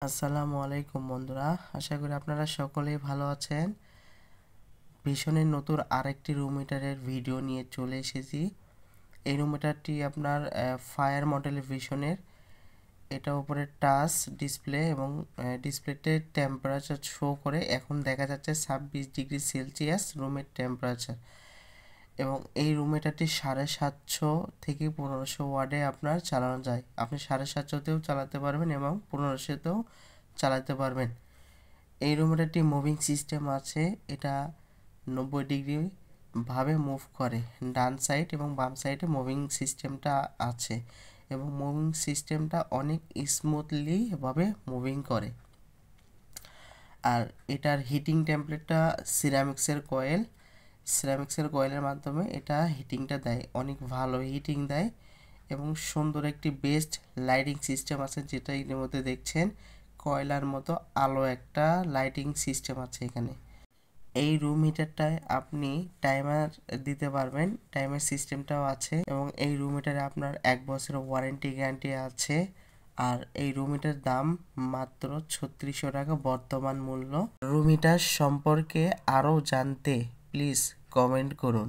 আসসালামু আলাইকুম বন্ধুরা, আশা করি আপনারা সকলেই ভালো আছেন। ভিশনের নতুন আরেকটি রুম হিটারের ভিডিও নিয়ে চলে এসেছি। এই রুম হিটারটি আপনার ফায়ার মডেলের ভিশনের। এটা উপরে টাচ ডিসপ্লে এবং ডিসপ্লেতে টেম্পারেচার শো করে। এখন দেখা যাচ্ছে 26 ডিগ্রি সেলসিয়াস রুমের টেম্পারেচার। এবং এই রুম হিটারটি 750 থেকে 1500 ওয়াটে আপনার চালানো যায়। আপনি 750তেও চালাতে পারবেন এবং 1500তেও চালাতে পারবেন। এই রুমের একটি মুভিং সিস্টেম আছে। এটা 90 ডিগ্রি ভাবে মুভ করে, ডান সাইড এবং বাম সাইডে মুভিং সিস্টেমটা আছে এবং মুভিং সিস্টেমটা অনেক স্মুথলি ভাবে মুভিং করে। আর এটার হিটিং টেমপ্লেটটা সিরামিক্সের কয়েলের মাধ্যমে এটা হিটিংটা দেয়, অনেক ভালো হিটিং দেয় এবং সুন্দর একটি বেস্ট লাইটিং সিস্টেম আছে, যেটা এর মধ্যে দেখছেন কয়লার মতো আলো একটা লাইটিং সিস্টেম আছে এখানে। এই রুম হিটারটায় আপনি টাইমার দিতে পারবেন, টাইমার সিস্টেমটাও আছে এবং এই রুম হিটারে আপনার 1 বছরের ওয়ারেন্টি গ্যারান্টি আছে। আর এই রুম হিটার দাম মাত্র 3600 টাকা বর্তমান মূল্য। রুম হিটার সম্পর্কে আরও জানতে প্লিজ কমেন্ট করুন।